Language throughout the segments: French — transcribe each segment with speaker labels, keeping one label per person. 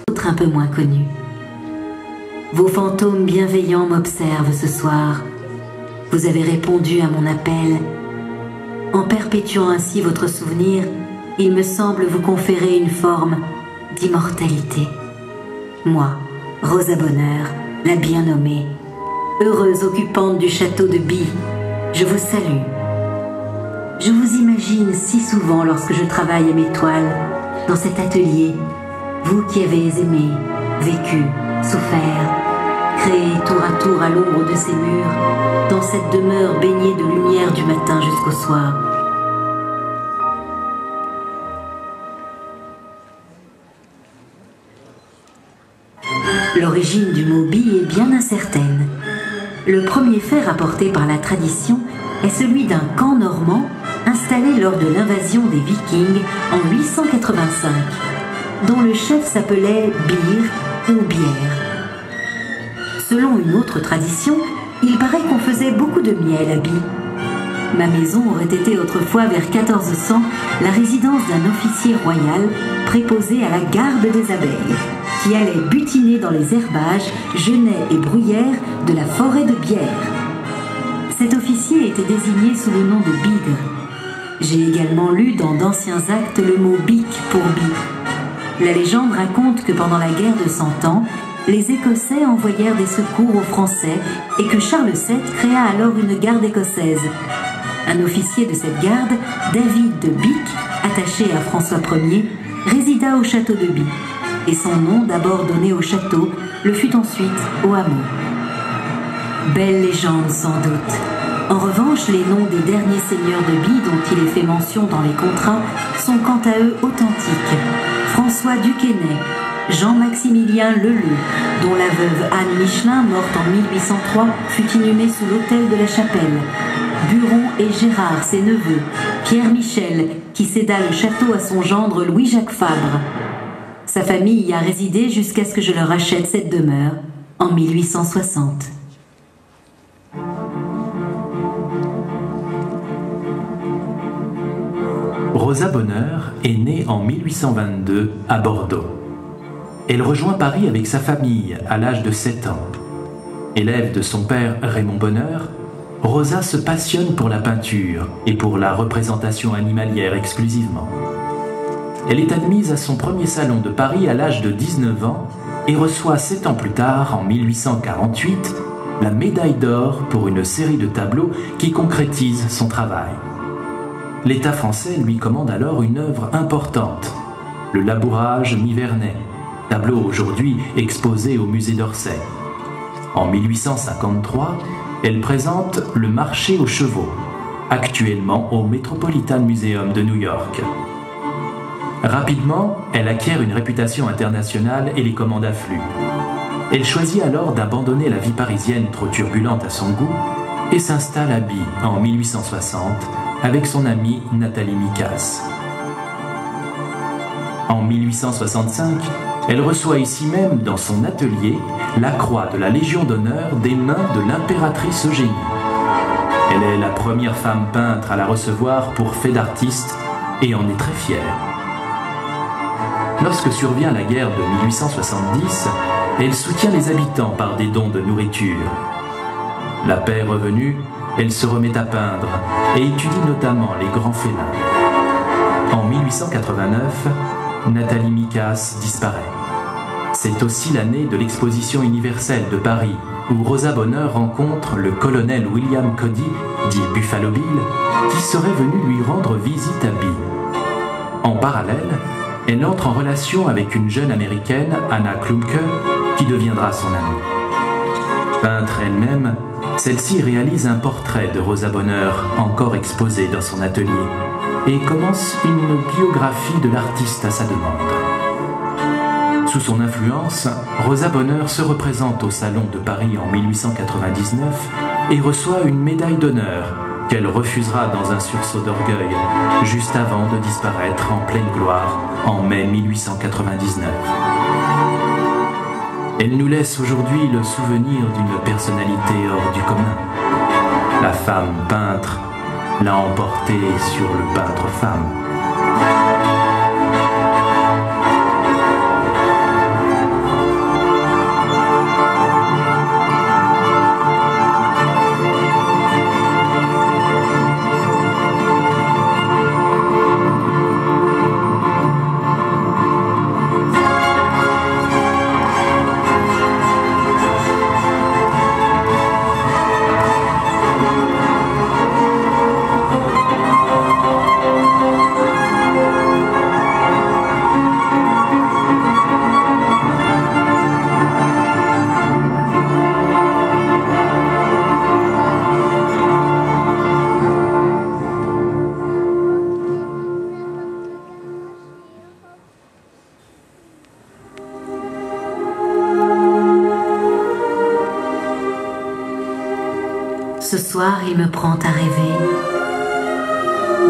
Speaker 1: Autre un peu moins connu. Vos fantômes bienveillants m'observent ce soir. Vous avez répondu à mon appel. En perpétuant ainsi votre souvenir, il me semble vous conférer une forme d'immortalité. Moi, Rosa Bonheur, la bien nommée, heureuse occupante du château de By, je vous salue. Je vous imagine si souvent lorsque je travaille à mes toiles, dans cet atelier, vous qui avez aimé, vécu, souffert, créé tour à tour à l'ombre de ces murs, dans cette demeure baignée de lumière du matin jusqu'au soir. L'origine du mot By est bien incertaine. Le premier fait rapporté par la tradition est celui d'un camp normand installé lors de l'invasion des Vikings en 885, dont le chef s'appelait Bir ou Bière. Selon une autre tradition, il paraît qu'on faisait beaucoup de miel à By. Ma maison aurait été autrefois vers 1400 la résidence d'un officier royal préposé à la garde des abeilles, qui allait butiner dans les herbages, genêts et bruyères de la forêt de Bière. Cet officier était désigné sous le nom de Bigre. J'ai également lu dans d'anciens actes le mot bic pour By. La légende raconte que pendant la guerre de 100 ans, les Écossais envoyèrent des secours aux Français et que Charles VII créa alors une garde écossaise. Un officier de cette garde, David de Bic, attaché à François Ier, résida au château de By, et son nom, d'abord donné au château, le fut ensuite au hameau. Belle légende sans doute. En revanche, les noms des derniers seigneurs de By dont il est fait mention dans les contrats sont quant à eux authentiques. François Duquesnay, Jean-Maximilien Leleu, dont la veuve Anne Michelin, morte en 1803, fut inhumée sous l'autel de la chapelle. Buron et Gérard, ses neveux. Pierre Michel, qui céda le château à son gendre Louis-Jacques Fabre. Sa famille y a résidé jusqu'à ce que je leur achète cette demeure, en 1860.
Speaker 2: Rosa Bonheur est née en 1822 à Bordeaux. Elle rejoint Paris avec sa famille à l'âge de 7 ans. Élève de son père Raymond Bonheur, Rosa se passionne pour la peinture et pour la représentation animalière exclusivement. Elle est admise à son premier salon de Paris à l'âge de 19 ans et reçoit 7 ans plus tard, en 1848, la médaille d'or pour une série de tableaux qui concrétise son travail. L'État français lui commande alors une œuvre importante, le Labourage Nivernais, tableau aujourd'hui exposé au musée d'Orsay. En 1853, elle présente le Marché aux chevaux, actuellement au Metropolitan Museum de New York. Rapidement, elle acquiert une réputation internationale et les commandes affluent. Elle choisit alors d'abandonner la vie parisienne trop turbulente à son goût et s'installe à By en 1860 avec son amie Nathalie Micasse. En 1865, elle reçoit ici même, dans son atelier, la croix de la Légion d'honneur des mains de l'impératrice Eugénie. Elle est la première femme peintre à la recevoir pour fait d'artiste et en est très fière. Lorsque survient la guerre de 1870, elle soutient les habitants par des dons de nourriture. La paix revenue, elle se remet à peindre et étudie notamment les grands félins. En 1889, Nathalie Micasse disparaît. C'est aussi l'année de l'exposition universelle de Paris, où Rosa Bonheur rencontre le colonel William Cody, dit Buffalo Bill, qui serait venu lui rendre visite à By. En parallèle, elle entre en relation avec une jeune américaine, Anna Klumke, qui deviendra son amie. Peintre elle-même, celle-ci réalise un portrait de Rosa Bonheur, encore exposé dans son atelier, et commence une biographie de l'artiste à sa demande. Sous son influence, Rosa Bonheur se représente au Salon de Paris en 1899 et reçoit une médaille d'honneur qu'elle refusera dans un sursaut d'orgueil, juste avant de disparaître en pleine gloire en mai 1899. Elle nous laisse aujourd'hui le souvenir d'une personnalité hors du commun. La femme peintre l'a emportée sur le peintre femme.
Speaker 1: soir, il me prend à rêver.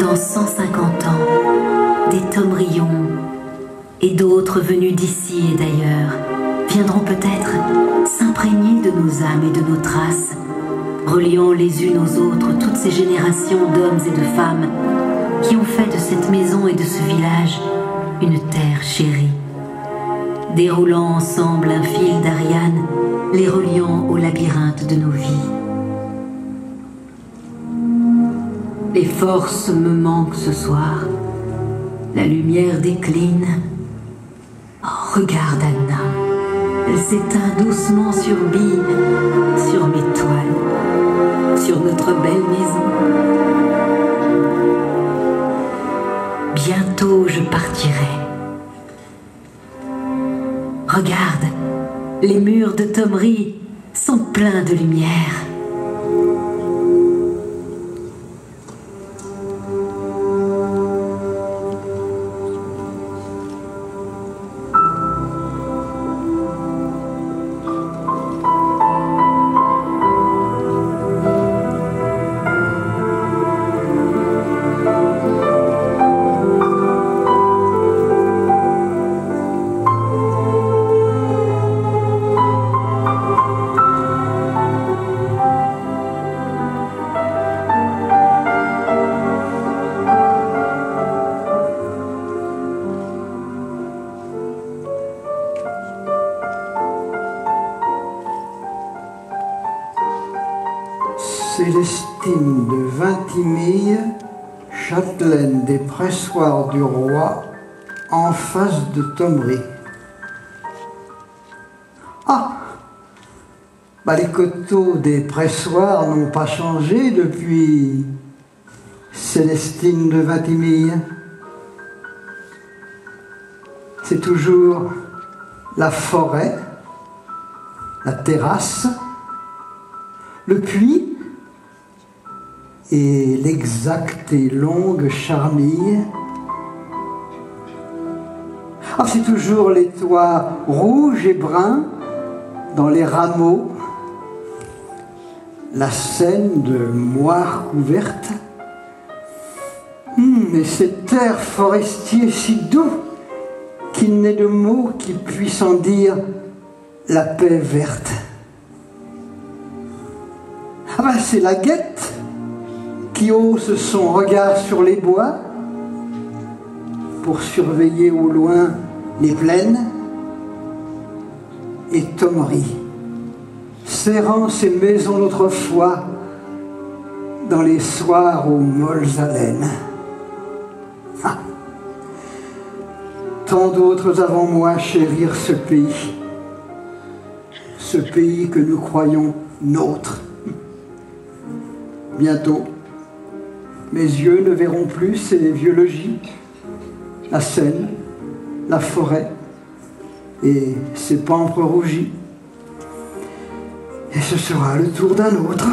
Speaker 1: Dans 150 ans, des Thomrions et d'autres venus d'ici et d'ailleurs viendront peut-être s'imprégner de nos âmes et de nos traces, reliant les unes aux autres toutes ces générations d'hommes et de femmes qui ont fait de cette maison et de ce village une terre chérie, déroulant ensemble un fil d'Ariane, les reliant au labyrinthe de nos vies. Les forces me manquent ce soir, la lumière décline. Oh, regarde Anna, elle s'éteint doucement sur Bille, sur mes toiles, sur notre belle maison. Bientôt je partirai. Regarde, les murs de Thomry sont pleins de lumière.
Speaker 3: Célestine de Vintimille, châtelaine des pressoirs du roi, en face de Thomry. Ah, les coteaux des pressoirs n'ont pas changé depuis Célestine de Vintimille. C'est toujours la forêt, la terrasse, le puits et l'exacte et longue charmille. Ah, c'est toujours les toits rouges et bruns dans les rameaux, la scène de moire couverte, et cet air forestier si doux qu'il n'est de mots qui puissent en dire la paix verte. Ah, c'est la guette qui hausse son regard sur les bois pour surveiller au loin les plaines, et Thomry, serrant ses maisons d'autrefois dans les soirs aux molles haleines. Ah. Tant d'autres avant moi chérirent ce pays que nous croyons nôtre. Bientôt, mes yeux ne verront plus ces vieux logis, la Seine, la forêt et ses pampres rougis. Et ce sera le tour d'un autre.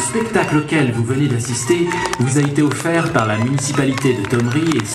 Speaker 2: spectacle auquel vous venez d'assister vous a été offert par la municipalité de Thomery et